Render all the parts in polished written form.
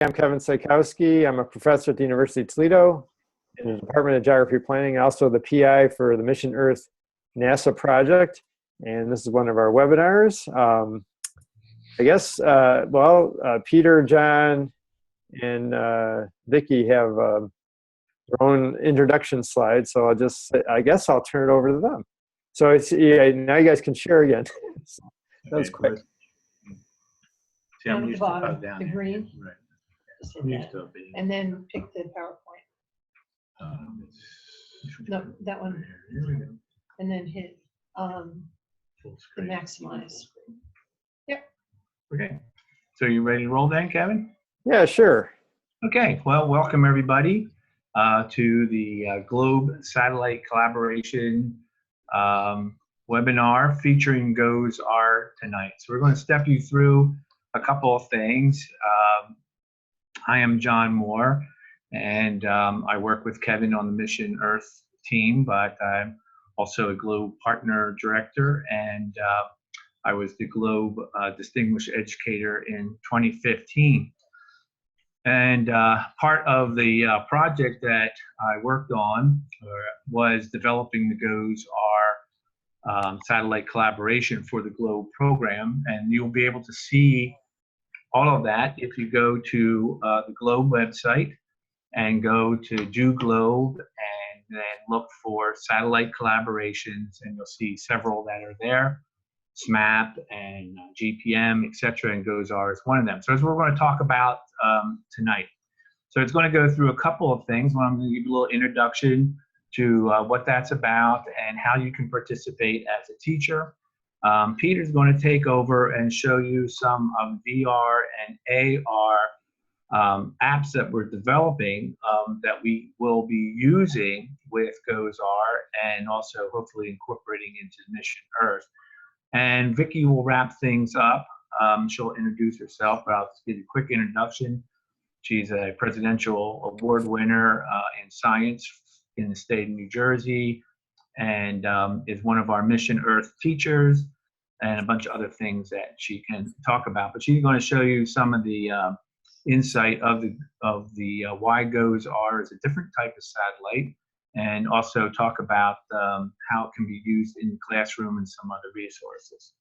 I'm Kevin Sajkowski. I'm a professor at the University of Toledo in the Department of Geography Planning, also the PI for the Mission Earth NASA project. And this is one of our webinars. I guess, Peter, John, and Vicky have their own introduction slides. So I guess I'll turn it over to them. So now you guys can share again. That was quick. See, I'm used to bottom, down the here. green. Right. Just hit I'm that. used to it being. And then pick the PowerPoint. No, that one. Here we go. And then hit Full the screen. maximize. Yep. Okay. So you ready to roll then, Kevin? Yeah, sure. Okay. Well, welcome everybody to the Globe Satellite Collaboration webinar featuring GOESR tonight. So we're going to step you through a couple of things. I am John Moore, and I work with Kevin on the Mission Earth team, but I'm also a Globe Partner Director, and I was the Globe Distinguished Educator in 2015. And part of the project that I worked on was developing the GOESR satellite collaboration for the Globe program, and you'll be able to see all of that if you go to the Globe website and go to Do Globe and then look for satellite collaborations, and you'll see several that are there. SMAP and GPM, etc., and GOESR is one of them. So that's what we're going to talk about tonight. So it's going to go through a couple of things. I'm going to give you a little introduction to what that's about and how you can participate as a teacher. Peter's going to take over and show you some of VR and AR apps that we're developing that we will be using with GOESR and also hopefully incorporating into Mission Earth. And Vicky will wrap things up. She'll introduce herself, but I'll just give you a quick introduction. She's a presidential award winner in science in the state of New Jersey, and is one of our Mission Earth teachers, and a bunch of other things that she can talk about. But she's going to show you some of the insight of the why GOESR is a different type of satellite, and also talk about how it can be used in the classroom and some other resources.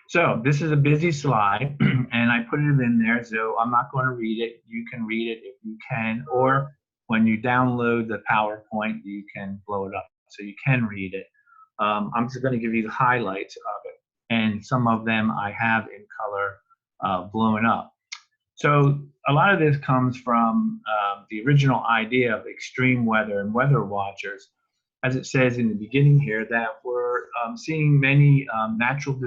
So this is a busy slide, and I put it in there, so I'm not going to read it. You can read it if you can, or when you download the PowerPoint, you can blow it up so you can read it. I'm just going to give you the highlights of it, and some of them I have in color blown up. So a lot of this comes from the original idea of extreme weather and weather watchers. As it says in the beginning here, that we're seeing many natural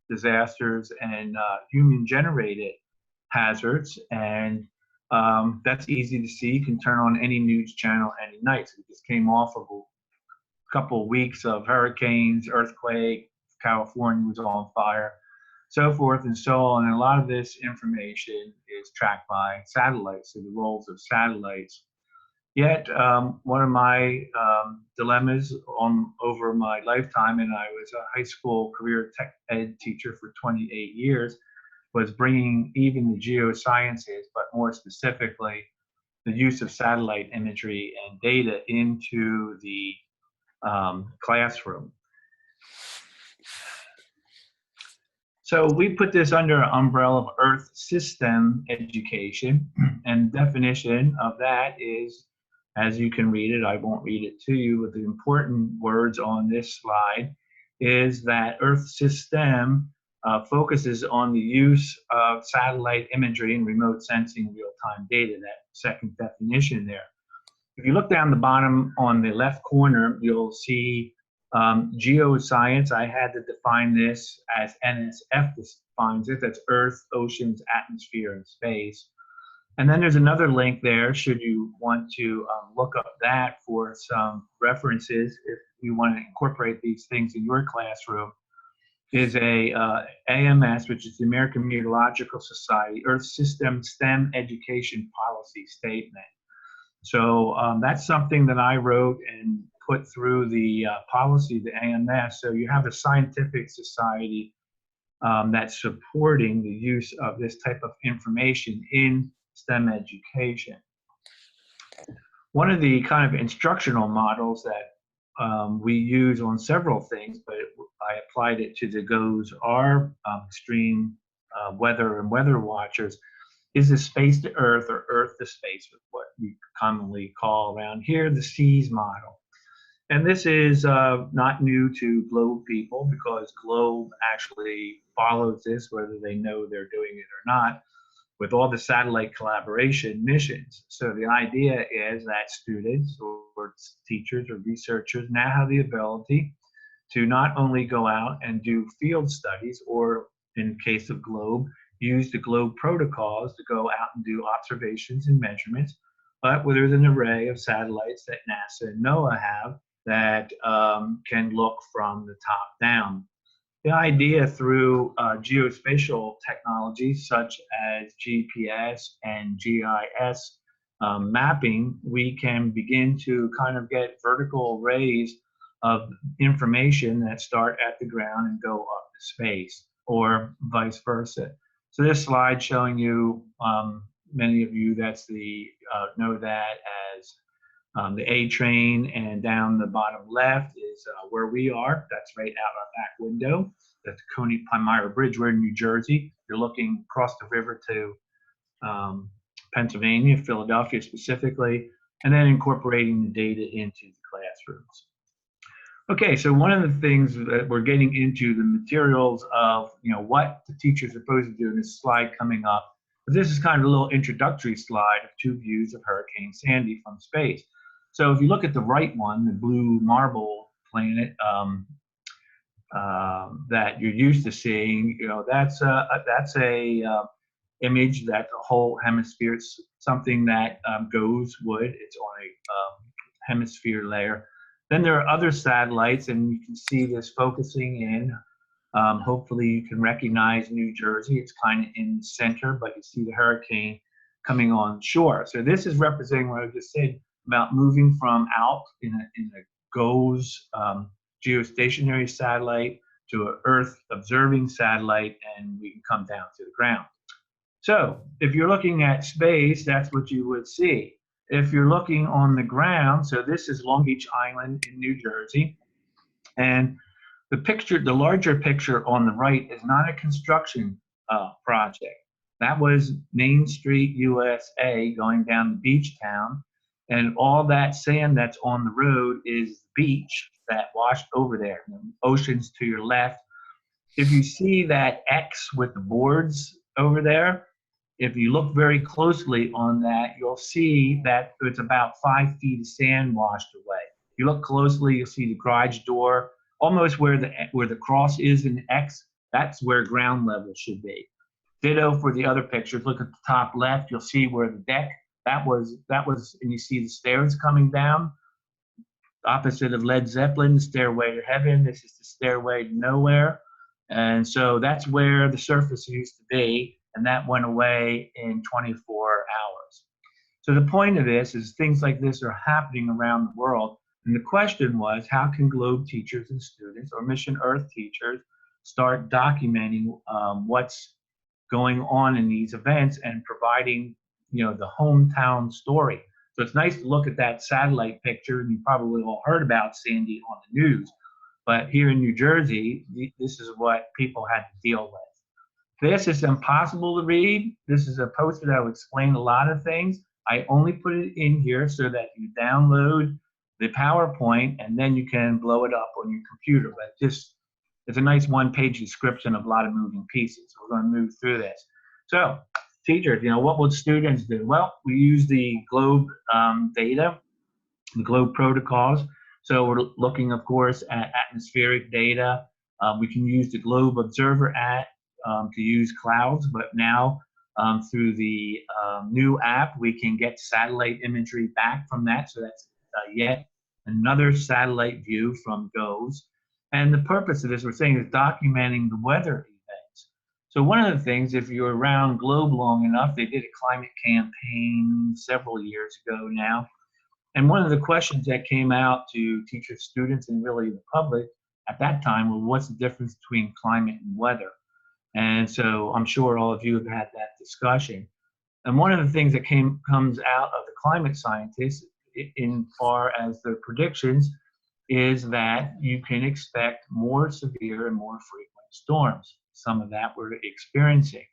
disasters and human-generated hazards, and that's easy to see. You can turn on any news channel any night. So we just came off of a couple of weeks of hurricanes, earthquake, California was on fire, so forth and so on. And a lot of this information is tracked by satellites, so the roles of satellites. Yet, one of my dilemmas over my lifetime, and I was a high school career tech ed teacher for 28 years, was bringing even the geosciences, but more specifically, the use of satellite imagery and data into the classroom. So we put this under an umbrella of Earth system education, and definition of that is, as you can read it, I won't read it to you, but the important words on this slide is that Earth system focuses on the use of satellite imagery and remote sensing real-time data, that second definition there. If you look down the bottom on the left corner, you'll see geoscience. I had to define this as NSF defines it. That's Earth, oceans, atmosphere, and space. And then there's another link there, should you want to look up that for some references, if you want to incorporate these things in your classroom, is a AMS, which is the American Meteorological Society, Earth System STEM Education Policy Statement. So that's something that I wrote and put through the policy, the AMS. So you have a scientific society that's supporting the use of this type of information in STEM education. One of the kind of instructional models that we use on several things, but I applied it to the GOESR, extreme weather and weather watchers, is the space to earth or earth to space, what we commonly call around here the SEAS model. And this is not new to GLOBE people, because GLOBE actually follows this, whether they know they're doing it or not, with all the satellite collaboration missions. So the idea is that students or teachers or researchers now have the ability to not only go out and do field studies, or in case of GLOBE, use the GLOBE protocols to go out and do observations and measurements, but where there's an array of satellites that NASA and NOAA have that can look from the top down. The idea through geospatial technologies such as GPS and GIS mapping, we can begin to kind of get vertical arrays of information that start at the ground and go up to space, or vice versa. So this slide showing you, many of you know that as the A train, and down the bottom left is where we are. That's right out our back window. That's the Palmyra Bridge. We're in New Jersey. You're looking across the river to Pennsylvania, Philadelphia specifically, and then incorporating the data into the classrooms. Okay, so one of the things that we're getting into the materials of, what the teacher's supposed to do in this slide coming up. This is kind of a little introductory slide of two views of Hurricane Sandy from space. So if you look at the right one, the blue marble planet that you're used to seeing, that's a image that the whole hemisphere, it's something that GOES would. It's on a hemisphere layer. Then there are other satellites, and you can see this focusing in. Hopefully you can recognize New Jersey. It's kind of in the center, but you see the hurricane coming on shore. So this is representing what I just said about moving from out in a GOES geostationary satellite to an Earth observing satellite, and we can come down to the ground. So if you're looking at space, that's what you would see. If you're looking on the ground, so this is Long Beach Island in New Jersey, and the larger picture on the right is not a construction project. That was Main Street, USA, going down the beach town, and all that sand that's on the road is the beach that washed over there. The ocean's to your left. If you see that X with the boards over there, if you look very closely on that, you'll see that it's about 5 feet of sand washed away. If you look closely, you'll see the garage door, almost where the cross is in X. That's where ground level should be. Ditto for the other pictures. Look at the top left, you'll see where the deck, that was, and you see the stairs coming down. Opposite of Led Zeppelin, Stairway to Heaven. This is the Stairway to Nowhere. And so that's where the surface used to be, and that went away in 24 hours. So the point of this is things like this are happening around the world. And the question was, how can GLOBE teachers and students, or Mission Earth teachers, start documenting what's going on in these events and providing, the hometown story. So it's nice to look at that satellite picture, and you probably all heard about Sandy on the news. But here in New Jersey, this is what people had to deal with. This is impossible to read. This is a poster that will explain a lot of things. I only put it in here so that you download the PowerPoint and then you can blow it up on your computer. But it's a nice one-page description of a lot of moving pieces. So we're going to move through this. So teachers, what would students do? Well, we use the GLOBE data, the GLOBE protocols. So we're looking, of course, at atmospheric data. We can use the GLOBE Observer to use clouds, but now through the new app, we can get satellite imagery back from that. So that's yet another satellite view from GOES. And the purpose of this, we're saying, is documenting the weather events. So one of the things, if you're around GLOBE long enough, they did a climate campaign several years ago now. And one of the questions that came out to teachers, students, and really the public at that time was, what's the difference between climate and weather? And so I'm sure all of you have had that discussion. And one of the things that comes out of the climate scientists in far as the predictions is that you can expect more severe and more frequent storms. Some of that we're experiencing.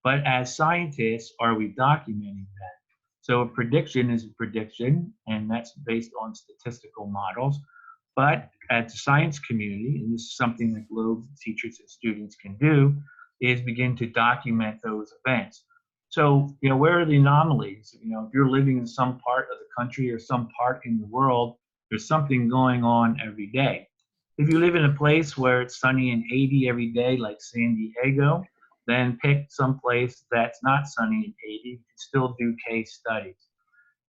But as scientists, are we documenting that? So a prediction is a prediction, and that's based on statistical models. But as the science community, and this is something that GLOBE teachers and students can do, is begin to document those events. So, where are the anomalies? If you're living in some part of the country or some part in the world, there's something going on every day. If you live in a place where it's sunny and 80 every day, like San Diego, then pick some place that's not sunny and 80. You can still do case studies.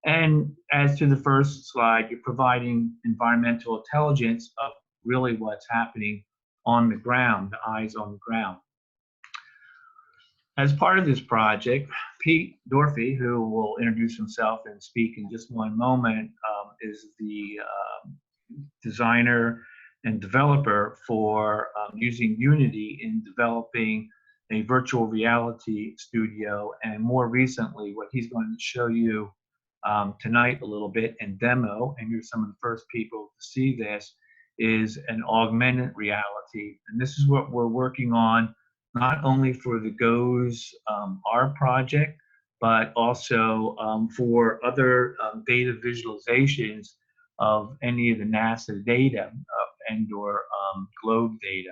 And as to the first slide, you're providing environmental intelligence of really what's happening on the ground, the eyes on the ground. As part of this project, Dorothy, who will introduce himself and speak in just one moment, is the designer and developer for using Unity in developing a virtual reality studio, and more recently, what he's going to show you tonight a little bit and demo, and you're some of the first people to see this, is an augmented reality. And this is what we're working on, not only for the GOESR project, but also for other data visualizations of any of the NASA data and/or GLOBE data.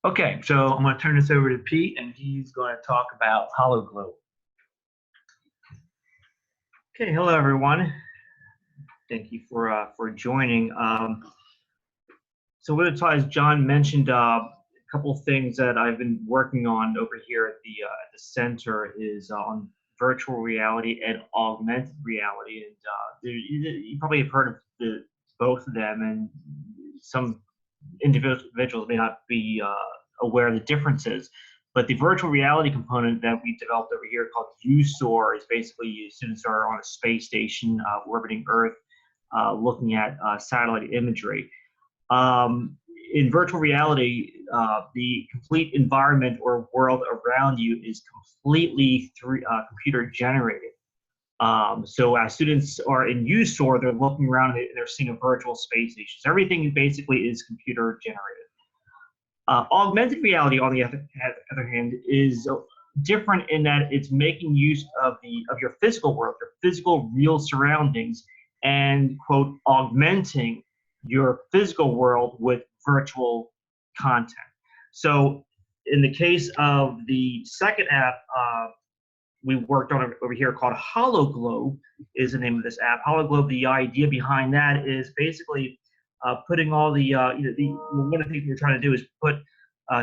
Okay, so I'm going to turn this over to Pete, and he's going to talk about HoloGlobe. Okay, hello everyone. Thank you for joining. So what it as John mentioned, a couple of things that I've been working on over here at the center is on virtual reality and augmented reality, and you probably have heard of both of them, and some individuals may not be aware of the differences. But the virtual reality component that we developed over here called GOESR is basically students are on a space station orbiting Earth, looking at satellite imagery. In virtual reality, the complete environment or world around you is completely computer generated. So as students are in GOESR, they're looking around and they're seeing a virtual space station. So everything basically is computer generated. Augmented reality, on the other hand, is different in that it's making use of your physical world, your physical real surroundings, and quote augmenting your physical world with virtual content. So in the case of the second app we worked on over here called HoloGlobe is the name of this app. HoloGlobe, the idea behind that is basically putting all the, one of the things we're trying to do is put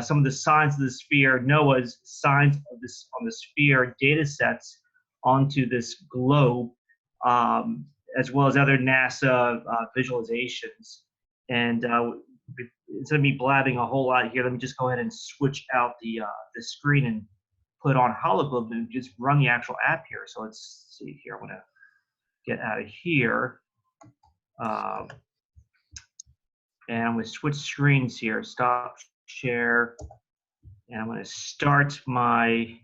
some of the signs of the sphere, NOAA's signs of this on the sphere data sets onto this globe, as well as other NASA visualizations. And instead of me blabbing a whole lot here, let me just go ahead and switch out the screen and put on HoloGlobe and just run the actual app here. So let's see here. I'm going to get out of here. And I'm going to switch screens here, stop share, and I'm going to start my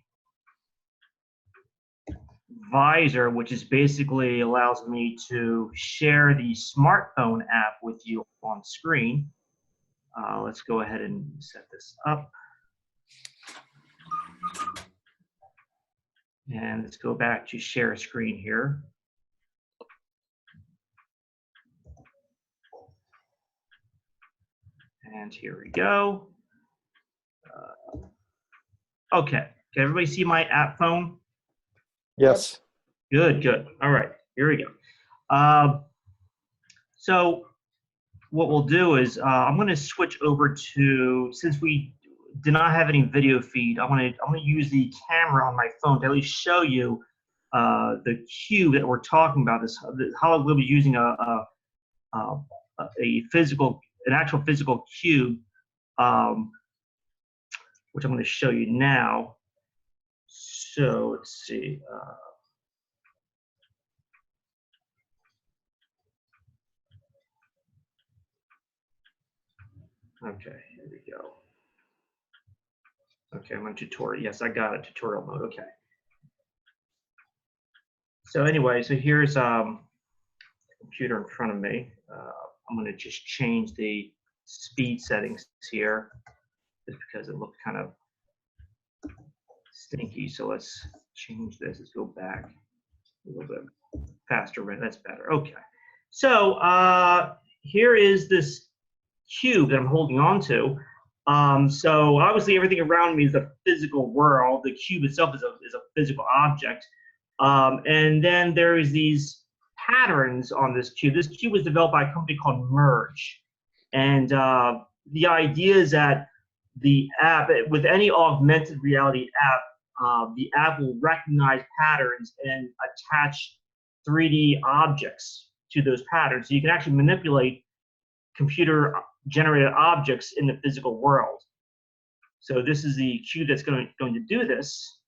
visor, which is basically allows me to share the smartphone app with you on screen. Let's go ahead and set this up. And let's go back to share screen here. And here we go. Okay, can everybody see my app phone? Yes. Good, good. All right, here we go. So what we'll do is I'm going to switch over to, since we did not have any video feed, I'm going to use the camera on my phone to at least show you the cube that we're talking about. This HoloGlobe is using an actual physical cube, which I'm going to show you now. So let's see. Okay, here we go. Okay, I'm on tutorial. Yes, I got it. Tutorial mode. Okay. So anyway, so here's computer in front of me. I'm going to just change the speed settings here, just because it looked kind of stinky. So let's change this. Let's go back a little bit faster. Right, that's better. Okay. So here is this cube that I'm holding on to. So obviously everything around me is a physical world. The cube itself is a physical object. And then there is these patterns on this cube. This cube was developed by a company called Merge. And the idea is that the app, with any augmented reality app, the app will recognize patterns and attach 3D objects to those patterns. So you can actually manipulate computer-generated objects in the physical world. So this is the cube that's going to do this.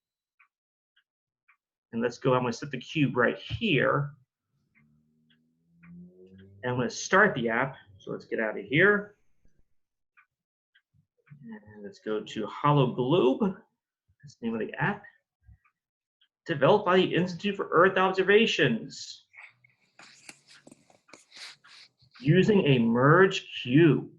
And let's go, I'm going to set the cube right here. And I'm going to start the app. So let's get out of here. And let's go to Hollow Globe. That's the name of the app. Developed by the Institute for Earth Observations. Using a merge cube.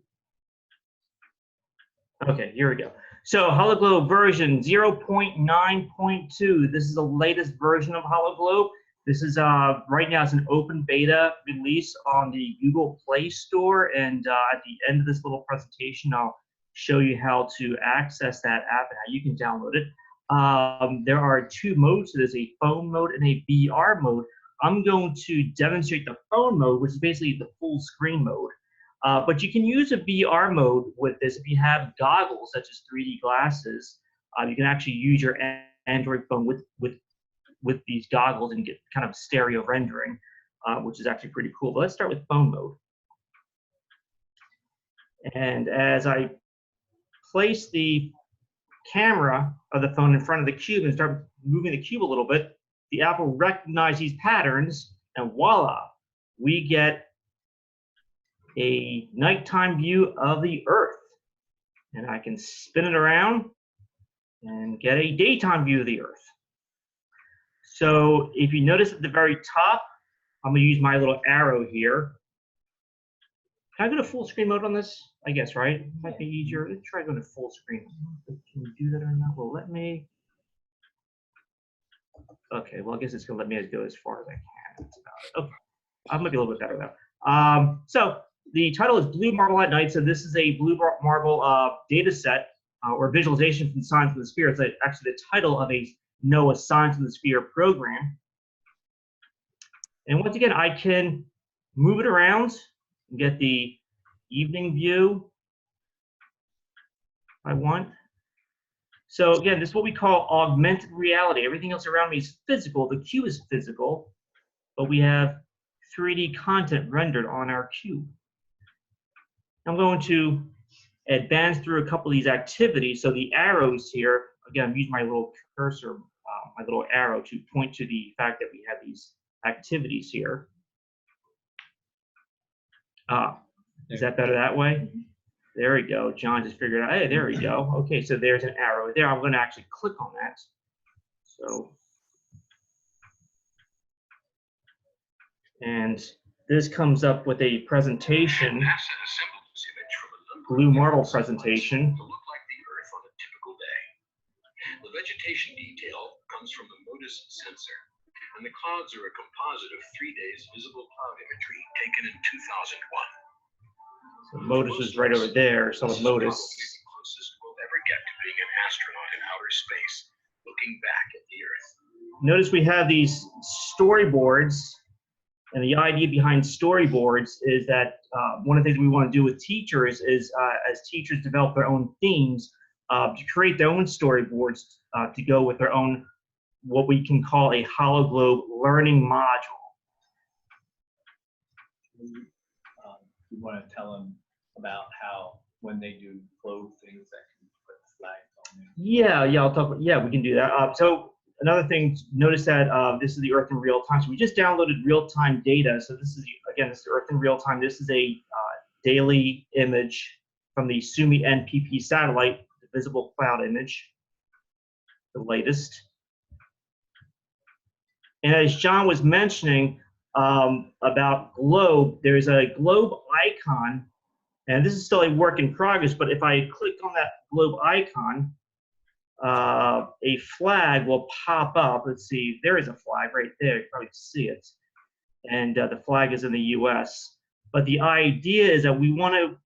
Okay, here we go. So HoloGlobe version 0.9.2. This is the latest version of HoloGlobe. This is right now it's an open beta release on the Google Play Store. And at the end of this little presentation, I'll show you how to access that app and how you can download it. There are two modes. So there's a phone mode and a VR mode. I'm going to demonstrate the phone mode, which is basically the full screen mode. But you can use a VR mode with this if you have goggles, such as 3D glasses. You can actually use your Android phone with these goggles and get kind of stereo rendering, which is actually pretty cool. But let's start with phone mode. And as I place the camera of the phone in front of the cube and start moving the cube a little bit, the app will recognize these patterns, and voila, we get a nighttime view of the Earth. And I can spin it around and get a daytime view of the Earth. So if you notice at the very top, I'm going to use my little arrow here. Can I go to full screen mode on this? I guess, right? It might be easier. Let's try going to full screen. Can we do that or not? Well, let me. Okay, well, I guess it's going to let me go as far as I can. That's about it. Okay, I might be a little bit better though. So the title is Blue Marble at Night. So this is a Blue Marble data set or visualization from Science in the Sphere. It's actually the title of a NOAA Science in the Sphere program. And once again, I can move it around and get the evening view I want. So again, this is what we call augmented reality. Everything else around me is physical. The cube is physical, but we have 3D content rendered on our cube. I'm going to advance through a couple of these activities. So the arrows here, again, I'm using my little cursor, my little arrow to point to the fact that we have these activities here. Is that better that way? There we go. John just figured out, hey, there we go. Okay, so there's an arrow there. I'm going to actually click on that. So, and this comes up with a presentation, Blue Marble presentation. The vegetation detail comes from the MODIS sensor, and the clouds are a composite of 3 days visible cloud imagery taken in 2001. So MODIS is right over there. So with MODIS, the closest we'll ever get to being an astronaut in outer space, looking back at the Earth. Notice we have these storyboards, and the idea behind storyboards is that one of the things we want to do with teachers is, as teachers develop their own themes, to create their own storyboards to go with their own, what we can call a HoloGlobe learning module. You want to tell them about how when they do globe things that can put flags on them? Yeah, I'll talk. Yeah, we can do that. So another thing, notice that this is the Earth in real time. So we just downloaded real-time data. So this is, again, this is Earth in real time. This is a daily image from the SUMI NPP satellite, the visible cloud image. the latest. And as John was mentioning about globe, there's a globe icon, and this is still a work in progress, but if I click on that globe icon, a flag will pop up. Let's see, there is a flag right there, you can probably see it. And the flag is in the US. But the idea is that we want to,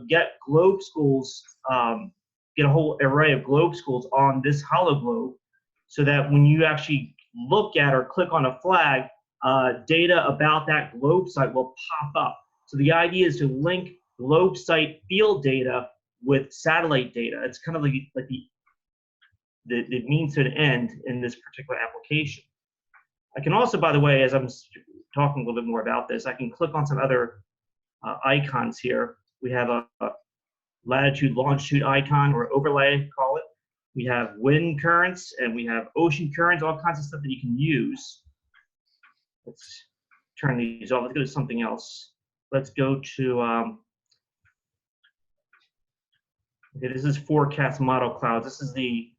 get globe schools, get a whole array of globe schools on this hollow globe, so that when you actually look at or click on a flag, data about that globe site will pop up. So the idea is to link globe site field data with satellite data. It's kind of like the means to an end in this particular application. I can also, by the way, as I'm talking a little bit more about this, I can click on some other icons here. We have a latitude, longitude icon, or overlay, call it. We have wind currents, and we have ocean currents, all kinds of stuff that you can use. Let's turn these off. Let's go to something else. Let's go to, okay, this is forecast model clouds. This is the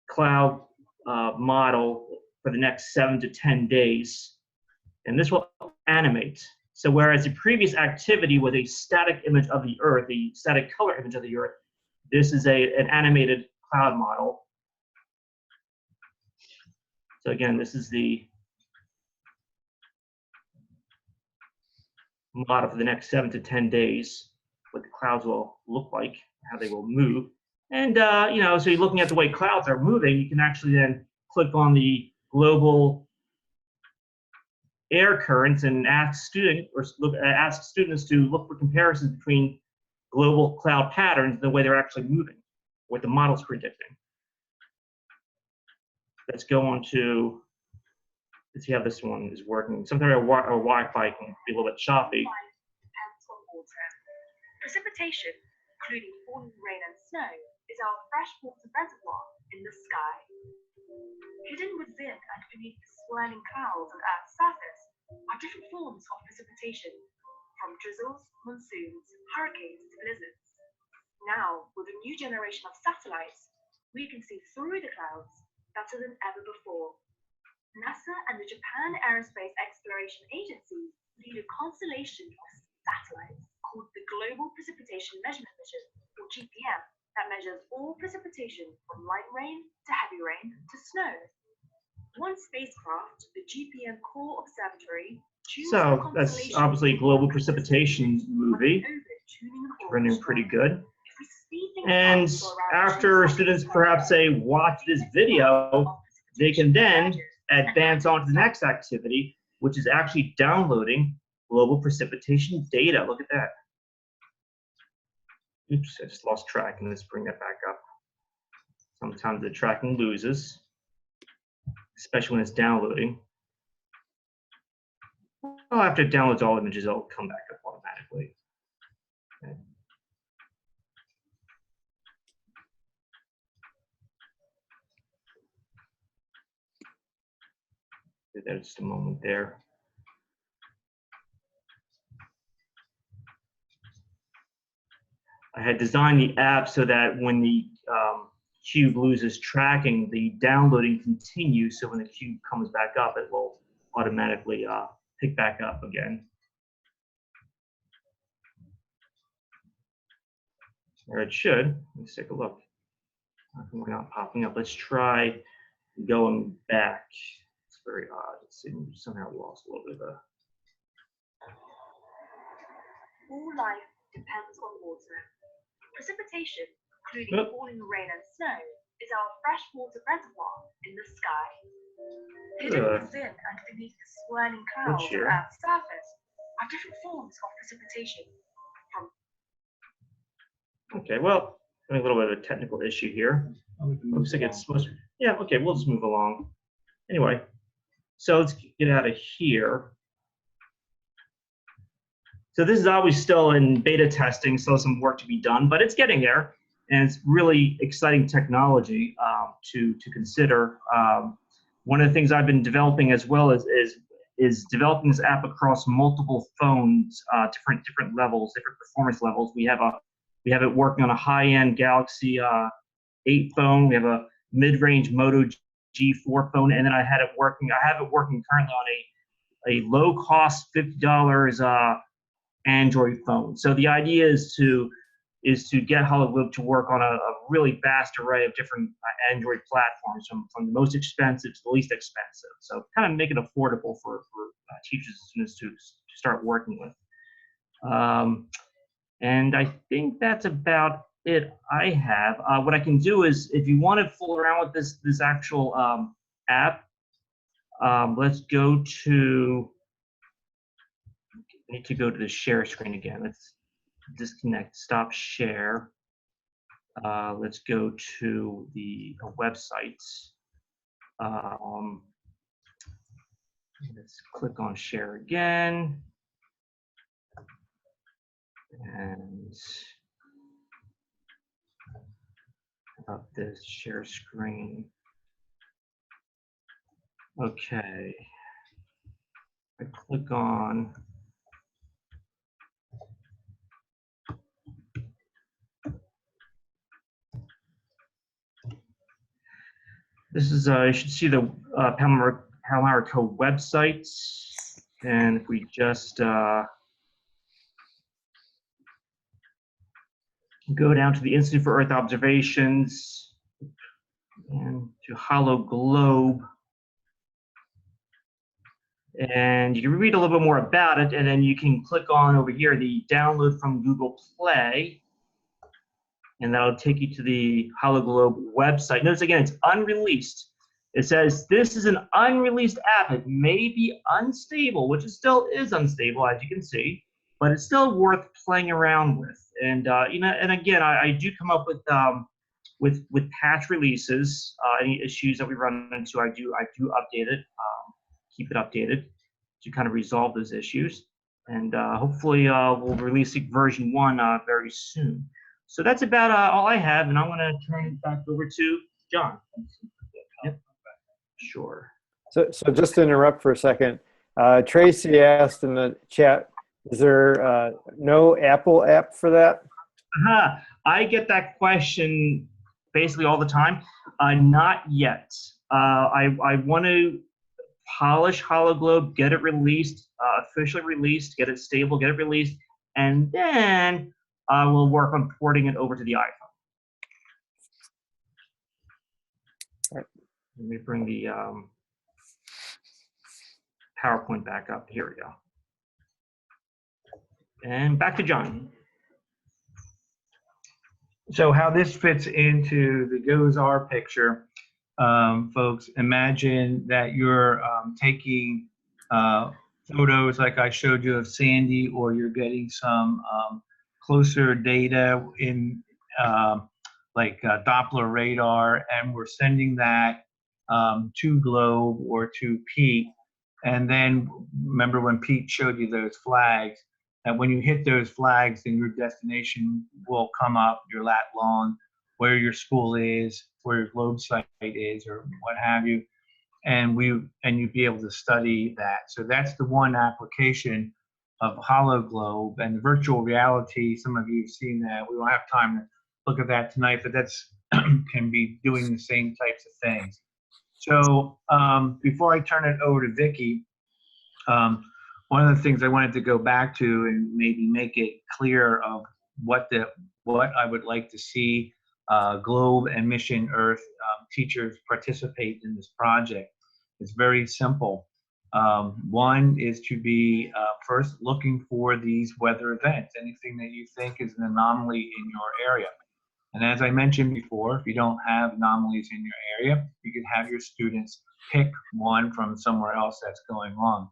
cloud model for the next 7 to 10 days. And this will animate. So whereas the previous activity was a static image of the Earth, the static color image of the Earth, this is an animated cloud model. So again, this is the model for the next 7 to 10 days, what the clouds will look like, how they will move. And, so you're looking at the way clouds are moving, you can actually then click on the global air currents and ask students to look for comparisons between global cloud patterns and the way they're actually moving, what the model's predicting. Let's go on to, let's see how this one is working. Sometimes our Wi-Fi can be a little bit choppy. Depends on water. Precipitation, including falling rain and snow, is our freshwater reservoir in the sky. Hidden within and beneath the swirling clouds on Earth's surface are different forms of precipitation, from drizzles, monsoons, hurricanes to blizzards. Now, with a new generation of satellites, we can see through the clouds better than ever before. NASA and the Japan Aerospace Exploration Agency lead a constellation of satellites called the Global Precipitation Measurement Mission, or GPM, that measures all precipitation from light rain to heavy rain to snow. One spacecraft, the GPM Core Observatory, so that's obviously a global precipitation movie, running pretty good. And after students perhaps say watch this video, they can then advance on to the next activity, which is actually downloading global precipitation data. Look at that. Oops, I just lost track, and let's bring that back up. Sometimes the tracking loses, especially when it's downloading. Well, after it downloads all images, it'll come back up automatically. Okay. Give that just a moment there. I had designed the app so that when the cube loses tracking, the downloading continues. So when the cube comes back up, it will automatically pick back up again. Or it should. Let's take a look. We're not popping up. Let's try going back. It's very odd. Let's see. We somehow lost a little bit of a. All life depends on water. Precipitation, including falling rain and snow, is our freshwater reservoir in the sky. Hidden within and beneath the swirling clouds on Earth's surface are different forms of precipitation. Okay, well, having a little bit of a technical issue here. Looks like it's supposed to, yeah, okay, we'll just move along. Anyway, so let's get out of here. So this is always still in beta testing, still some work to be done, but it's getting there, and it's really exciting technology to consider. One of the things I've been developing as well is developing this app across multiple phones, different levels, different performance levels. We have it working on a high-end Galaxy 8 phone. We have a mid-range Moto G4 phone, and then I have it working currently on a low-cost $50 Android phone. So the idea is to get HoloGlobe to work on a really vast array of different Android platforms, from the most expensive to the least expensive. So kind of make it affordable for teachers and students to start working with. And I think that's about it I have. What I can do is, if you want to fool around with this actual app, let's go to, I need to go to the share screen again. Let's disconnect, stop share. Let's go to the website. Let's click on share again. And about this share screen. Okay. I click on. This is, you should see the Palmyra Cove website. And if we just go down to the Institute for Earth Observations and to HoloGlobe, and you can read a little bit more about it, and then you can click on over here the download from Google Play, and that'll take you to the HoloGlobe website. Notice again, it's unreleased. It says this is an unreleased app. It may be unstable, which it still is unstable, as you can see, but it's still worth playing around with. And you know, and again, I do come up with patch releases. Any issues that we run into, I do update it, keep it updated to kind of resolve those issues. And hopefully we'll release version 1 very soon. So that's about all I have, and I'm going to turn it back over to John. Yep. Sure. So just to interrupt for a second, Tracy asked in the chat, is there no Apple app for that? I get that question basically all the time. Not yet. I want to polish HoloGlobe, get it released, officially released, get it stable, get it released, and then I will work on porting it over to the iPhone. All right. Let me bring the PowerPoint back up. Here we go. And back to John. So how this fits into the GOESR picture, folks, imagine that you're taking photos like I showed you of Sandy, or you're getting some closer data in like Doppler radar, and we're sending that to Globe or to Pete. And then remember when Pete showed you those flags, that when you hit those flags, then your destination will come up, your lat long, where your school is, where your Globe site is, or what have you, and you'd be able to study that. So that's the one application of HoloGlobe. And the virtual reality, some of you have seen that. We won't have time to look at that tonight, but that's can be doing the same types of things. So before I turn it over to Vicky, one of the things I wanted to go back to and maybe make it clear of what I would like to see Globe and Mission Earth teachers participate in this project. It's very simple. One is to be first looking for these weather events, anything that you think is an anomaly in your area. And as I mentioned before, if you don't have anomalies in your area, you can have your students pick one from somewhere else that's going on.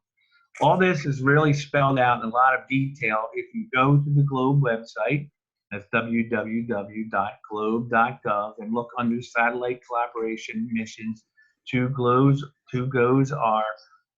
All this is really spelled out in a lot of detail if you go to the Globe website. That's www.globe.gov, and look under satellite collaboration missions to GOESR.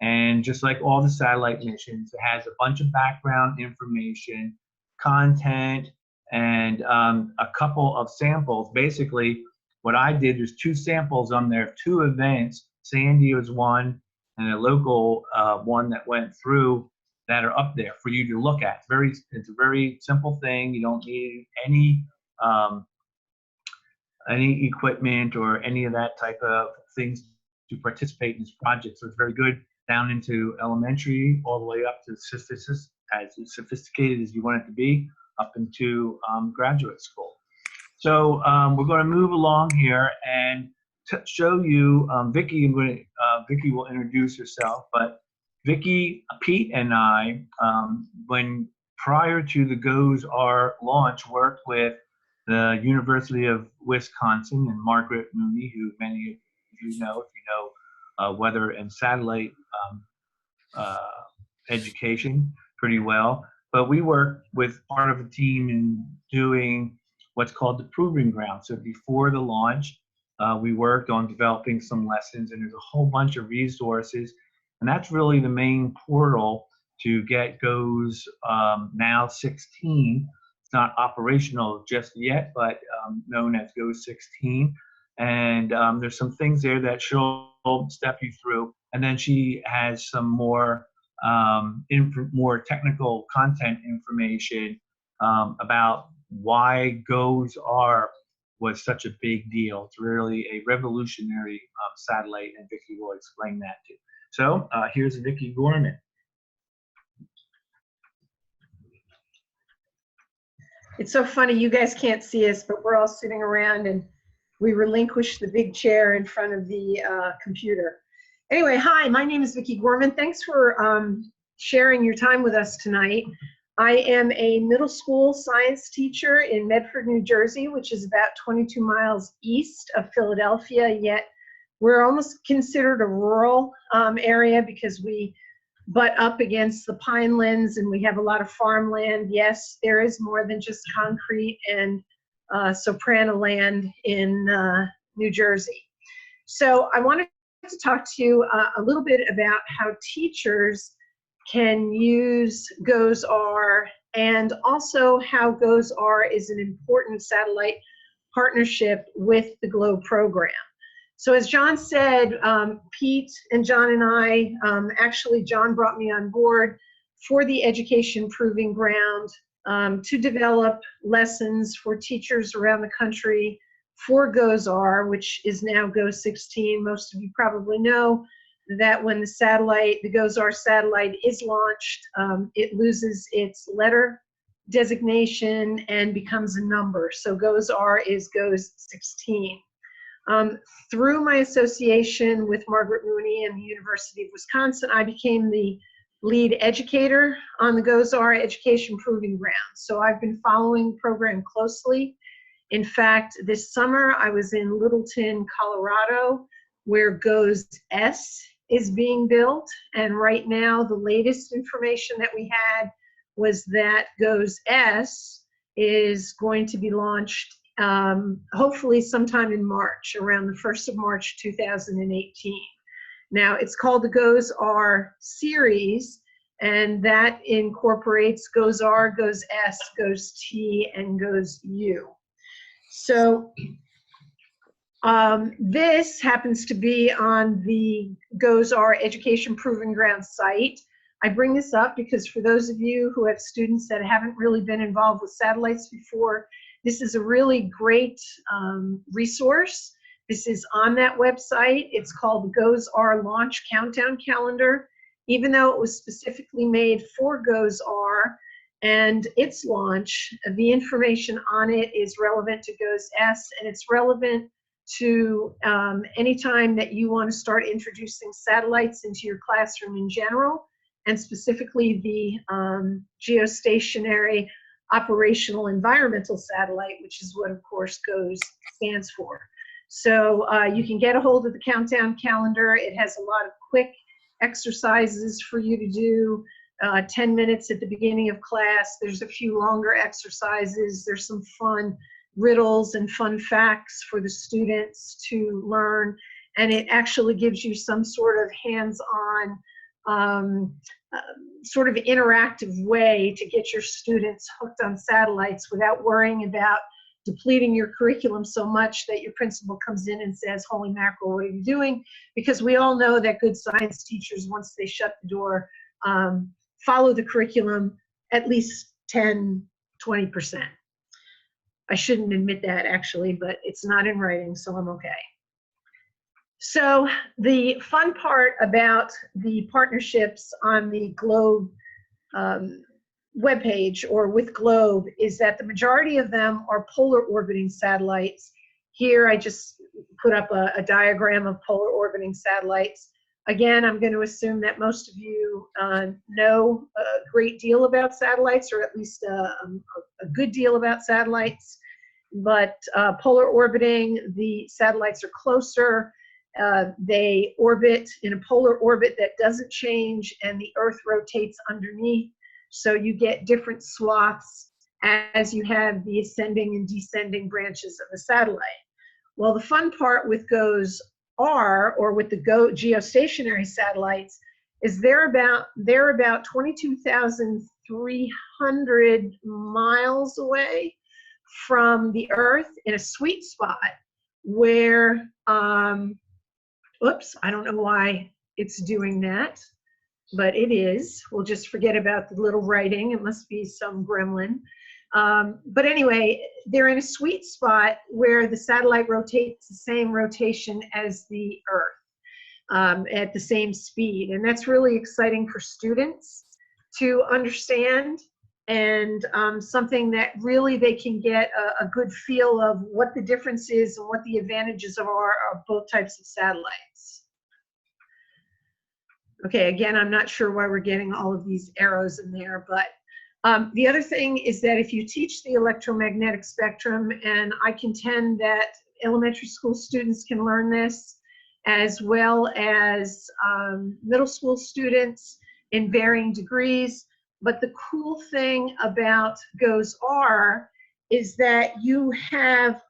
And just like all the satellite missions, it has a bunch of background information, content, and a couple of samples. Basically, what I did was 2 samples on there, 2 events. Sandy was one, and a local one that went through, that are up there for you to look at. It's a very simple thing. You don't need any any equipment or any of that type of things to participate in this project. So it's very good down into elementary, all the way up to as sophisticated as you want it to be, up into graduate school. So we're going to move along here and show you Vicky. Vicky will introduce herself, but Vicky, Pete, and I, when prior to the GOESR launch, worked with the University of Wisconsin and Margaret Mooney, who many of you know, if you know weather and satellite education pretty well. But we worked with part of a team in doing what's called the proving ground. So before the launch, we worked on developing some lessons, and there's a whole bunch of resources. And that's really the main portal to get GOES now 16. It's not operational just yet, but known as GOES 16. And there's some things there that she'll step you through. And then she has some more more technical content information about why GOESR was such a big deal. It's really a revolutionary satellite, and Vicky will explain that too. So here's Vicky Gorman. It's so funny, you guys can't see us, but we're all sitting around and we relinquish the big chair in front of the computer. Anyway, hi, my name is Vicky Gorman. Thanks for sharing your time with us tonight. I am a middle school science teacher in Medford, New Jersey, which is about 22 miles east of Philadelphia, yet we're almost considered a rural area because we butt up against the pinelands and we have a lot of farmland. Yes, there is more than just concrete and soprano land in New Jersey. So I wanted to talk to you a little bit about how teachers can use GOESR, and also how GOESR is an important satellite partnership with the GLOBE program. So as John said, Pete and John and I, actually John brought me on board for the Education Proving Ground to develop lessons for teachers around the country for GOESR, which is now GOES 16. Most of you probably know that when the GOESR satellite is launched, it loses its letter designation and becomes a number. So GOESR is GOES 16. Through my association with Margaret Mooney and the University of Wisconsin, I became the lead educator on the GOESR Education Proving Ground. So I've been following the program closely. In fact, this summer I was in Littleton, Colorado, where GOES-S is being built. And right now, the latest information that we had was that GOES-S is going to be launched hopefully sometime in March, around the 1st of March 2018. Now, it's called the GOESR series, and that incorporates GOESR, GOES-S, GOES-T, and GOES-U. So this happens to be on the GOESR Education Proving Ground site. I bring this up because for those of you who have students that haven't really been involved with satellites before, this is a really great resource. This is on that website. It's called the GOESR Launch Countdown Calendar. Even though it was specifically made for GOESR and its launch, the information on it is relevant to GOES-S, and it's relevant to any time that you want to start introducing satellites into your classroom in general, and specifically the geostationary operational environmental satellite, which is what, of course, GOES stands for. So you can get a hold of the countdown calendar. It has a lot of quick exercises for you to do, 10 minutes at the beginning of class. There's a few longer exercises. There's some fun riddles and fun facts for the students to learn. And it actually gives you some sort of hands-on, sort of interactive way to get your students hooked on satellites without worrying about depleting your curriculum so much that your principal comes in and says, holy mackerel, what are you doing? Because we all know that good science teachers, once they shut the door, follow the curriculum at least 10, 20%. I shouldn't admit that actually, but it's not in writing, so I'm okay. So the fun part about the partnerships on the GLOBE webpage or with GLOBE is that the majority of them are polar orbiting satellites. Here I just put up a diagram of polar orbiting satellites. Again, I'm going to assume that most of you know a great deal about satellites, or at least a good deal about satellites. But polar orbiting, the satellites are closer. They orbit in a polar orbit that doesn't change, and the Earth rotates underneath. So you get different swaths as you have the ascending and descending branches of the satellite. Well, the fun part with GOESR, or with the geostationary satellites, is they're about 22,300 miles away from the Earth in a sweet spot where, oops, I don't know why it's doing that, but it is. We'll just forget about the little writing. It must be some gremlin. But anyway, they're in a sweet spot where the satellite rotates the same rotation as the Earth at the same speed. And that's really exciting for students to understand, and something that really they can get a good feel of what the difference is and what the advantages are of both types of satellites. Okay, again, I'm not sure why we're getting all of these arrows in there, but the other thing is that if you teach the electromagnetic spectrum, and I contend that elementary school students can learn this, as well as middle school students in varying degrees. But the cool thing about GOESR is that you have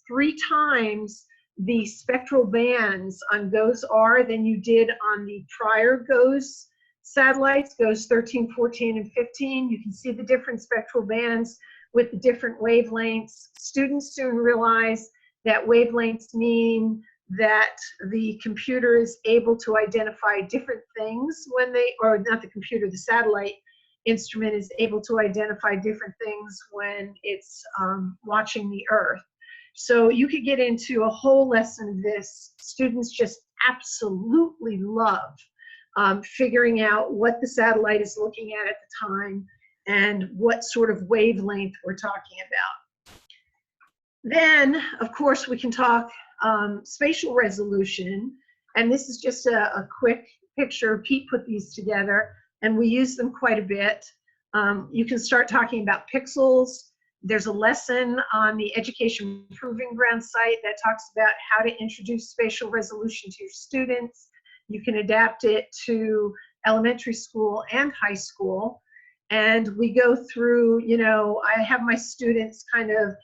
3 times the spectral bands on GOESR than you did on the prior GOES satellites, GOES 13, 14, and 15. You can see the different spectral bands with the different wavelengths. Students soon realize that wavelengths mean that the computer is able to identify different things when they, or not the computer, the satellite instrument is able to identify different things when it's watching the Earth. So you could get into a whole lesson of this. Students just absolutely love figuring out what the satellite is looking at the time and what sort of wavelength we're talking about. Then, of course, we can talk spatial resolution, and this is just a quick picture. Pete put these together, and we use them quite a bit. You can start talking about pixels. There's a lesson on the Education Proving Ground site that talks about how to introduce spatial resolution to your students. You can adapt it to elementary school and high school. And we go through, you know, I have my students kind of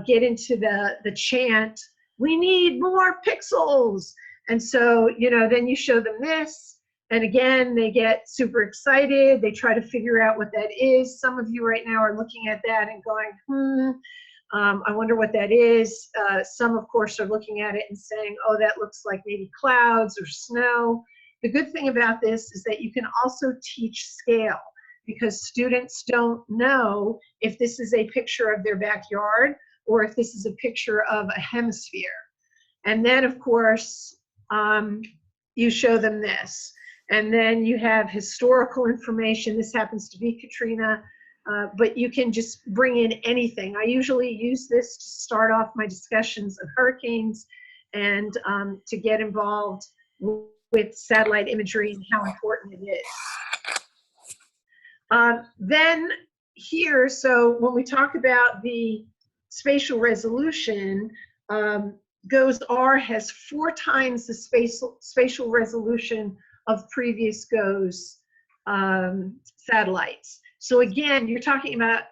get into the chant, we need more pixels. And so, you know, then you show them this, and again, they get super excited. They try to figure out what that is. Some of you right now are looking at that and going, I wonder what that is. Some, of course, are looking at it and saying, oh, that looks like maybe clouds or snow. The good thing about this is that you can also teach scale, because students don't know if this is a picture of their backyard or if this is a picture of a hemisphere. And then, of course, you show them this. And then you have historical information. This happens to be Katrina, but you can just bring in anything. I usually use this to start off my discussions of hurricanes and to get involved with satellite imagery and how important it is. Then here, so when we talk about the spatial resolution, GOESR has 4 times the spatial resolution of previous GOES satellites. So again, you're talking about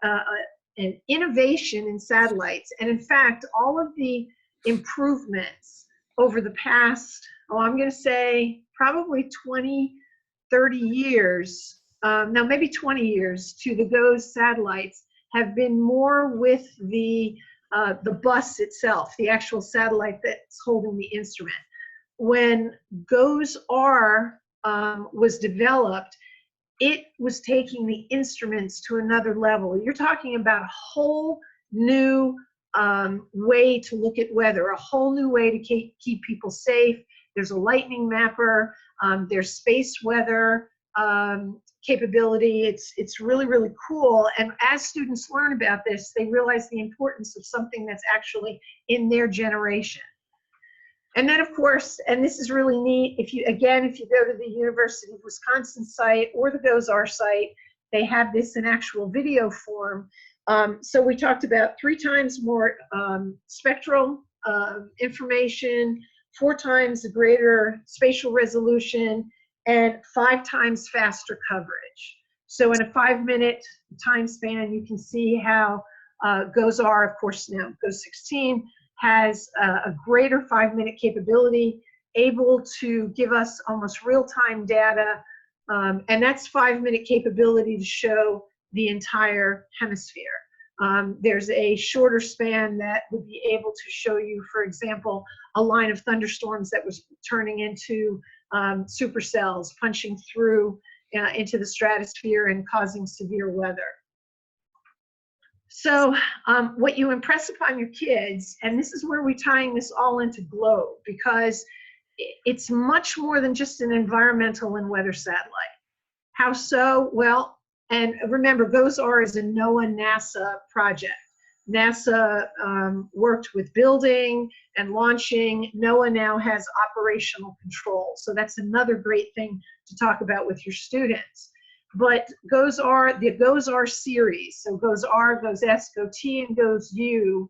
an innovation in satellites. And in fact, all of the improvements over the past, I'm going to say probably 20, 30 years, now maybe 20 years, to the GOES satellites have been more with the bus itself, the actual satellite that's holding the instrument. When GOESR was developed, it was taking the instruments to another level. You're talking about a whole new way to look at weather, a whole new way to keep people safe. There's a lightning mapper, there's space weather capability. It's really, really cool. And as students learn about this, they realize the importance of something that's actually in their generation. And then, of course, and this is really neat, if you go to the University of Wisconsin site or the GOESR site, they have this in actual video form. So we talked about 3 times more spectral information, 4 times the greater spatial resolution, and 5 times faster coverage. So in a 5-minute time span, you can see how GOESR, of course now GOES16, has a greater 5-minute capability, able to give us almost real-time data, and that's 5-minute capability to show the entire hemisphere. There's a shorter span that would be able to show you, for example, a line of thunderstorms that was turning into supercells, punching through into the stratosphere and causing severe weather. So what you impress upon your kids, and this is where we're tying this all into GLOBE, because it's much more than just an environmental and weather satellite. How so? Well, and remember, GOESR is a NOAA-NASA project. NASA worked with building and launching. NOAA now has operational control. So that's another great thing to talk about with your students. But GOESR, the GOESR series, so GOESR, GOES-S, GOE-T, and GOES-U,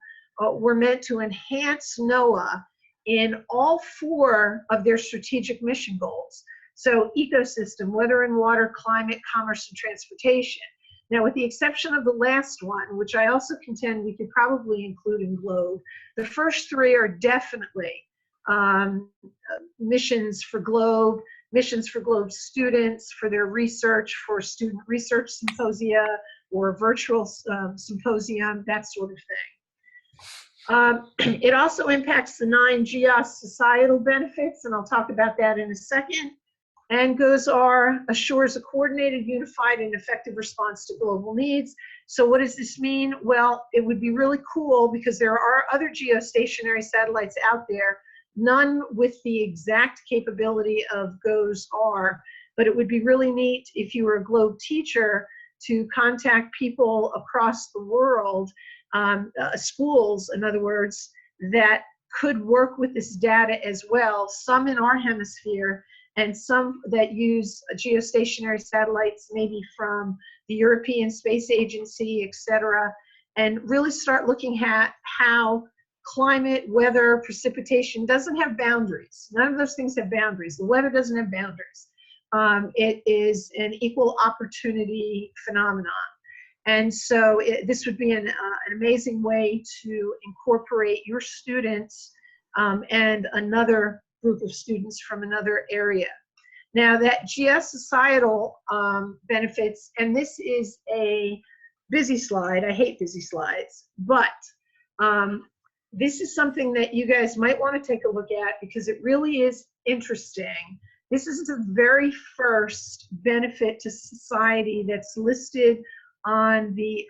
were meant to enhance NOAA in all 4 of their strategic mission goals. So ecosystem, weather and water, climate, commerce, and transportation. Now, with the exception of the last one, which I also contend we could probably include in GLOBE, the first 3 are definitely missions for GLOBE, missions for GLOBE students, for their research, for student research symposia or virtual symposium, that sort of thing. It also impacts the 9 GEOS societal benefits, and I'll talk about that in a second. And GOESR assures a coordinated, unified, and effective response to global needs. So what does this mean? Well, it would be really cool because there are other geostationary satellites out there, none with the exact capability of GOESR, but it would be really neat if you were a GLOBE teacher to contact people across the world, schools, in other words, that could work with this data as well, some in our hemisphere, and some that use geostationary satellites, maybe from the European Space Agency, etc., and really start looking at how climate, weather, precipitation doesn't have boundaries. None of those things have boundaries. The weather doesn't have boundaries. It is an equal opportunity phenomenon. And so this would be an amazing way to incorporate your students and another group of students from another area. Now that GS societal benefits, and this is a busy slide, I hate busy slides, but this is something that you guys might want to take a look at because it really is interesting. This is the very first benefit to society that's listed on the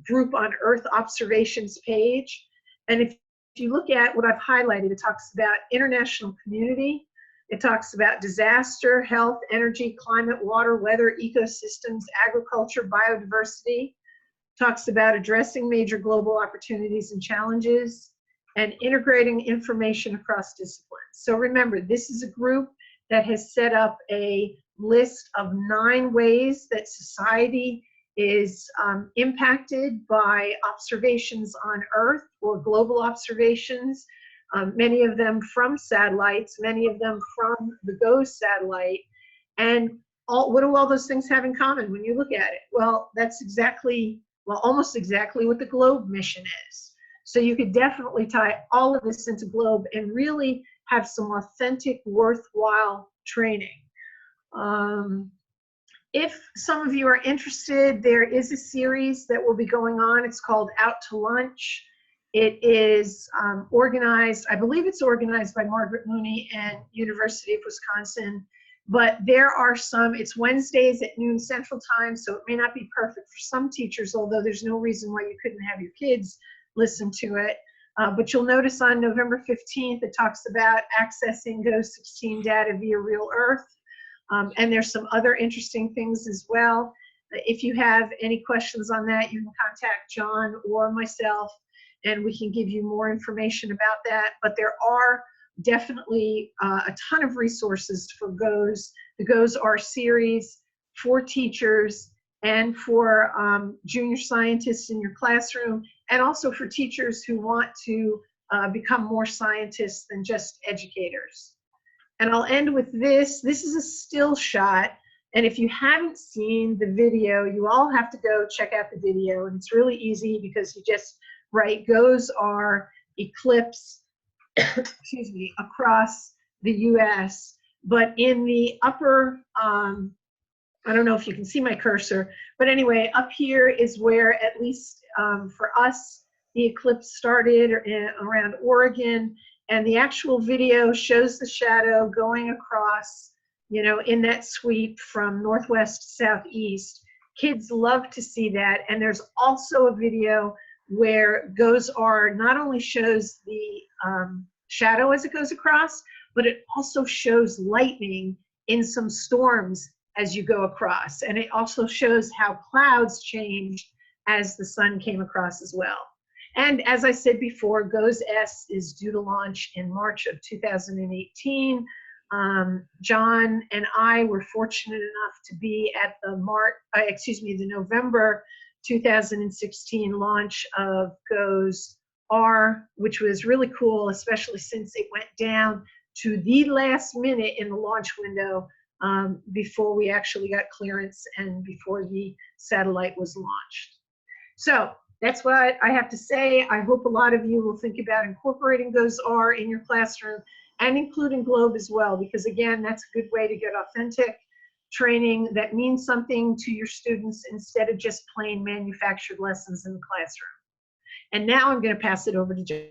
Group on Earth Observations page. And if you look at what I've highlighted, it talks about international community, it talks about disaster, health, energy, climate, water, weather, ecosystems, agriculture, biodiversity, talks about addressing major global opportunities and challenges, and integrating information across disciplines. So remember, this is a group that has set up a list of 9 ways that society is impacted by observations on Earth or global observations, many of them from satellites, many of them from the GOES satellite. And what do all those things have in common when you look at it? Well, that's exactly, well, almost exactly what the GLOBE mission is. So you could definitely tie all of this into GLOBE and really have some authentic, worthwhile training. If some of you are interested, there is a series that will be going on. It's called Out to Lunch. It is organized, I believe it's organized by Margaret Mooney and University of Wisconsin, but there are some, it's Wednesdays at noon Central Time, so it may not be perfect for some teachers, although there's no reason why you couldn't have your kids listen to it. But you'll notice on November 15th, it talks about accessing GOES-16 data via real Earth. And there's some other interesting things as well. If you have any questions on that, you can contact John or myself, and we can give you more information about that. But there are definitely a ton of resources for GOES, the GOESR series for teachers and for junior scientists in your classroom, and also for teachers who want to become more scientists than just educators. And I'll end with this. This is a still shot. And if you haven't seen the video, you all have to go check out the video. And it's really easy because you just write GOESR Eclipse, excuse me, across the US. But in the upper, I don't know if you can see my cursor, but anyway, up here is where, at least for us, the eclipse started around Oregon, and the actual video shows the shadow going across, you know, in that sweep from northwest to southeast. Kids love to see that, and there's also a video where GOESR not only shows the shadow as it goes across, but it also shows lightning in some storms as you go across. And it also shows how clouds changed as the sun came across as well. And as I said before, GOES-S is due to launch in March of 2018. John and I were fortunate enough to be at the the November 2016 launch of GOESR, which was really cool, especially since it went down to the last minute in the launch window before we actually got clearance and before the satellite was launched. So that's what I have to say. I hope a lot of you will think about incorporating GOESR in your classroom and including GLOBE as well, because again, that's a good way to get authentic training that means something to your students instead of just plain manufactured lessons in the classroom. And now I'm going to pass it over to John.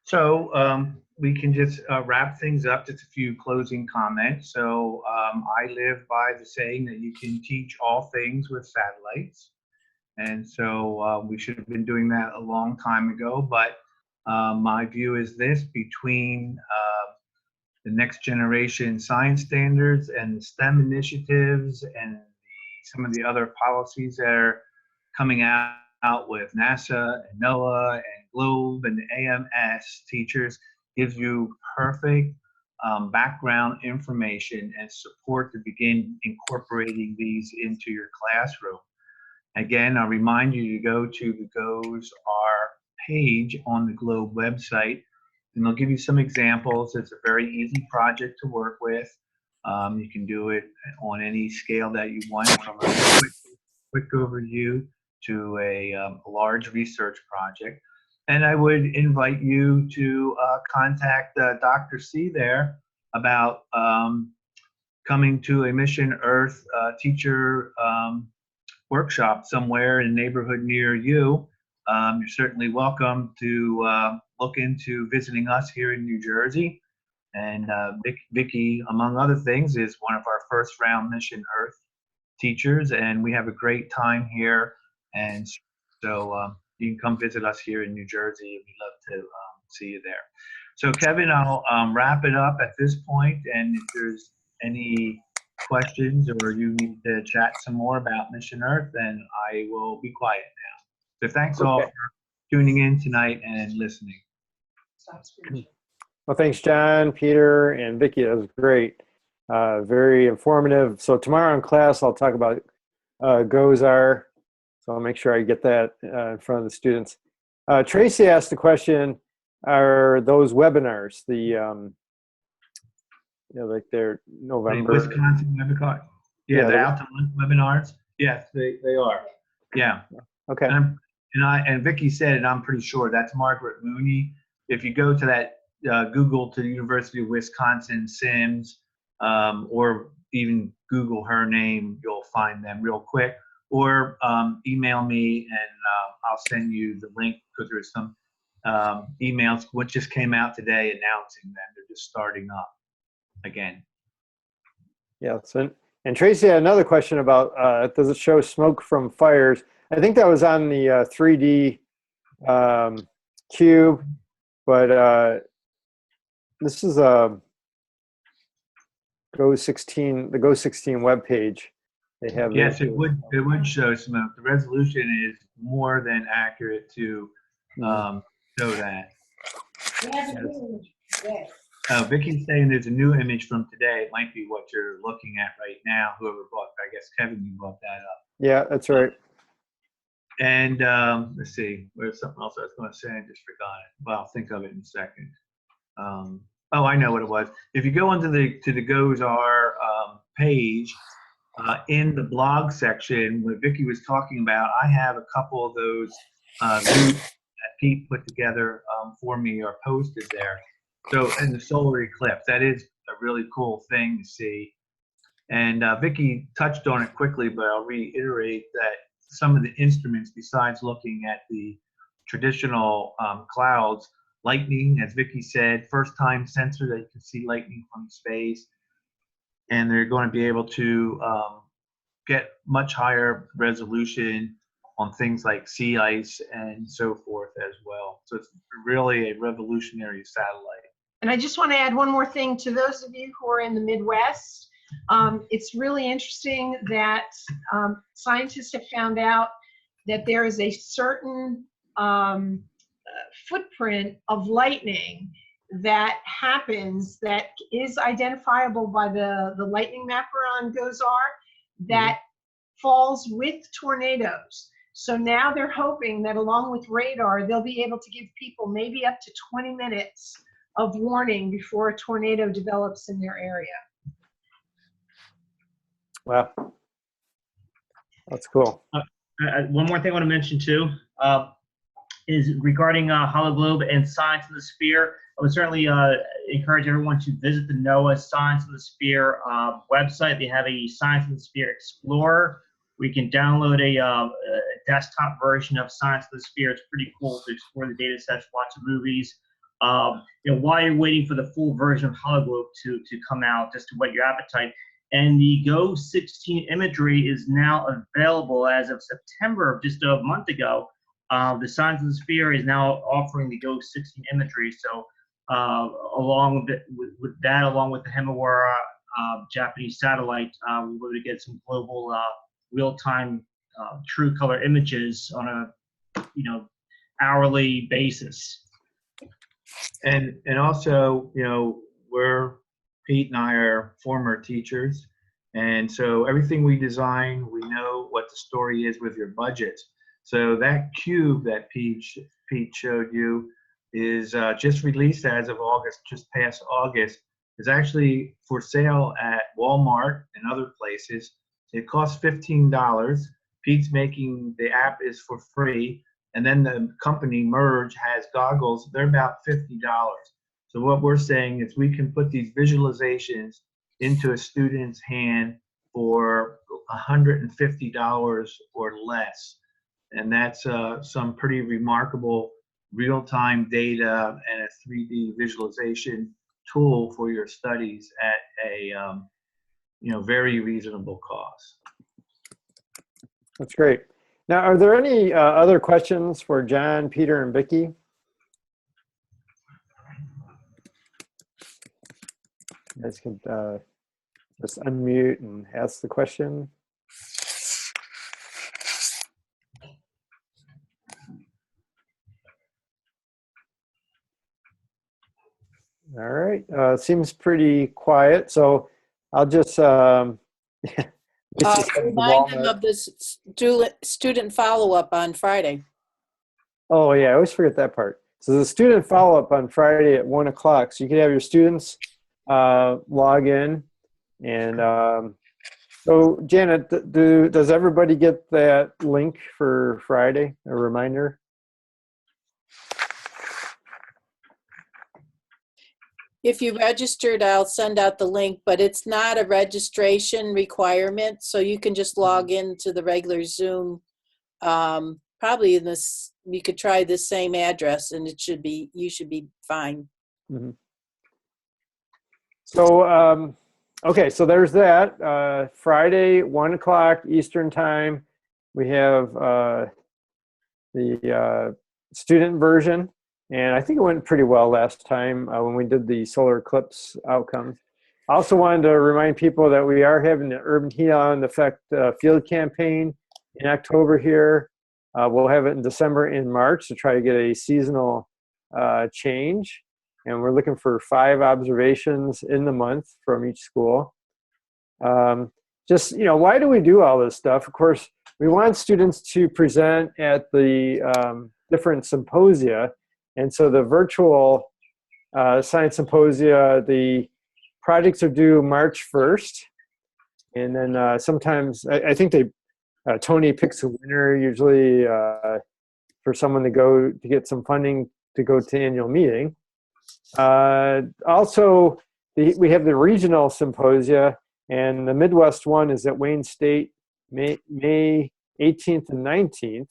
So we can just wrap things up, just a few closing comments. So I live by the saying that you can teach all things with satellites. And so we should have been doing that a long time ago. But my view is this: between the next generation science standards and the STEM initiatives and some of the other policies that are coming out with NASA and NOAA and GLOBE and the AMS, teachers gives you perfect background information and support to begin incorporating these into your classroom. Again, I'll remind you to go to the GOESR page on the GLOBE website, and they'll give you some examples. It's a very easy project to work with. You can do it on any scale that you want, from a quick overview to a large research project. And I would invite you to contact Dr. C there about coming to a Mission Earth teacher workshop somewhere in a neighborhood near you. You're certainly welcome to look into visiting us here in New Jersey. And Vicky, among other things, is one of our first round Mission Earth teachers, and we have a great time here. And so you can come visit us here in New Jersey, and we'd love to see you there. So Kevin, I'll wrap it up at this point, and if there's any questions or you need to chat some more about Mission Earth, then I will be quiet now. So thanks all for tuning in tonight and listening. Well, thanks, John, Peter, and Vicky. That was great. Very informative. So tomorrow in class, I'll talk about GOESR. So I'll make sure I get that in front of the students. Tracy asked the question, are those webinars, the, you know, like their November. The Wisconsin webinar. Yeah, the Out to Lunch webinars. Yes, they are. Yeah. Okay. And Vicky said, and I'm pretty sure that's Margaret Mooney. If you go to that Google to the University of Wisconsin Sims, or even Google her name, you'll find them real quick. Or email me and I'll send you the link, because there's some emails which just came out today announcing that they're just starting up again. Yeah, so, And Tracy had another question about, does it show smoke from fires? I think that was on the 3D cube, but this is a GOES16, the GOES16 webpage. They have Yes, it would show smoke. The resolution is more than accurate to show that. Vicky's saying there's a new image from today. It might be what you're looking at right now. Whoever bought, I guess Kevin, you brought that up. Yeah, that's right. And let's see, there's something else I was going to say. I just forgot it. Well, I'll think of it in a second. Oh, I know what it was. If you go onto the GOESR page, in the blog section, what Vicky was talking about, I have a couple of those loops that Pete put together for me are posted there. So, and the solar eclipse, that is a really cool thing to see. And Vicky touched on it quickly, but I'll reiterate that some of the instruments, besides looking at the traditional clouds, lightning, as Vicky said, first-time sensor that you can see lightning from space, and they're going to be able to get much higher resolution on things like sea ice and so forth as well. So it's really a revolutionary satellite. And I just want to add one more thing to those of you who are in the Midwest. It's really interesting that scientists have found out that there is a certain footprint of lightning that happens that is identifiable by the lightning mapper on GOESR that falls with tornadoes. So now they're hoping that along with radar, they'll be able to give people maybe up to 20 minutes of warning before a tornado develops in their area. Wow, that's cool. One more thing I want to mention too is regarding Hollow Globe and Science in the Sphere. I would certainly encourage everyone to visit the NOAA Science in the Sphere website. They have a Science in the Sphere Explorer. We can download a desktop version of Science in the Sphere. It's pretty cool to explore the data sets, watch the movies. While you're waiting for the full version of Hollow Globe to come out, just to whet your appetite. And the GOES16 imagery is now available as of September, just a month ago. The Science in the Sphere is now offering the GOES16 imagery. So along with that, along with the Himawara Japanese satellite, we're going to get some global real-time true color images on a hourly basis. And also, Pete and I are former teachers, and so everything we design, we know what the story is with your budget. So that cube that Pete showed you is just released as of August, just past August. Is actually for sale at Walmart and other places. It costs $15. Pete's making the app is for free, and then the company Merge has goggles. They're about $50. So what we're saying is we can put these visualizations into a student's hand for $150 or less. And that's some pretty remarkable real-time data and a 3D visualization tool for your studies at a very reasonable cost. That's great. Now, are there any other questions for John, Peter, and Vicky? You guys can just unmute and ask the question. All right, seems pretty quiet, so I'll just remind them of this student follow-up on Friday. Oh yeah, I always forget that part. So the student follow-up on Friday at 1 o'clock. So you can have your students log in, and so Janet, does everybody get that link for Friday? A reminder? If you registered, I'll send out the link, but it's not a registration requirement, so you can just log into the regular Zoom. Probably in this, you could try the same address, and you should be fine. Mm-hmm. So Okay, so there's that. Friday, 1 o'clock Eastern time, we have the student version. And I think it went pretty well last time when we did the solar eclipse outcomes. I also wanted to remind people that we are having the Urban Heat Island Effect field campaign in October here. We'll have it in December and March to try to get a seasonal change. And we're looking for 5 observations in the month from each school. Just, you know, why do we do all this stuff? Of course, we want students to present at the different symposia. And so the virtual science symposia, the projects are due March 1st. And then sometimes, I think Tony picks a winner usually for someone to go to get some funding to go to annual meeting. Also, we have the regional symposia, and the Midwest one is at Wayne State, May 18th and 19th.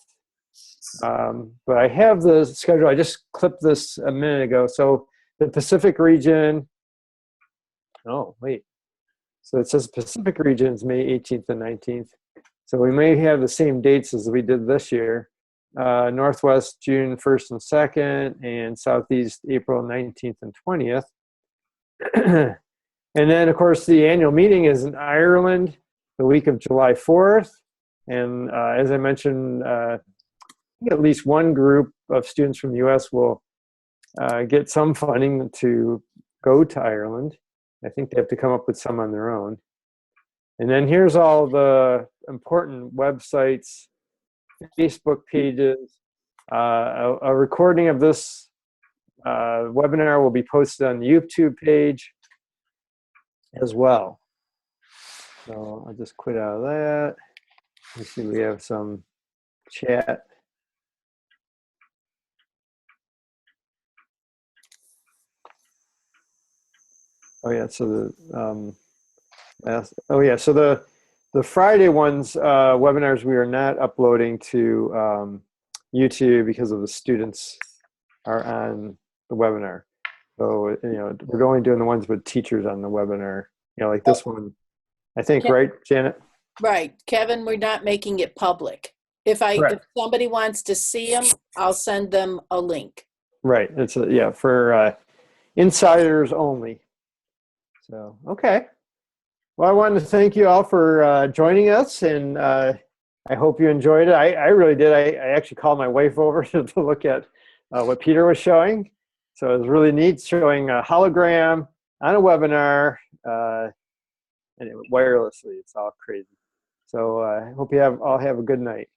But I have the schedule. I just clipped this a minute ago. So the Pacific region, oh, wait. So it says Pacific region is May 18th and 19th. So we may have the same dates as we did this year. Northwest, June 1st and 2nd, and Southeast, April 19th and 20th. And then, of course, the annual meeting is in Ireland the week of July 4th. And as I mentioned, at least one group of students from the U.S. will get some funding to go to Ireland. I think they have to come up with some on their own. And then here's all the important websites, Facebook pages. A recording of this webinar will be posted on the YouTube page as well. So I'll just quit out of that. Let's see, we have some chat. Oh yeah, so the Friday ones webinars we are not uploading to YouTube because of the students are on the webinar. So you know, we're only doing the ones with teachers on the webinar. You know, like this one, I think, right, Janet? Right, Kevin. We're not making it public. If somebody wants to see them, I'll send them a link. Right. It's for insiders only. So, okay. Well, I wanted to thank you all for joining us, and I hope you enjoyed it. I really did. I actually called my wife over to look at what Peter was showing. So it was really neat, showing a hologram on a webinar, and wirelessly. It's all crazy. So I hope you all have a good night.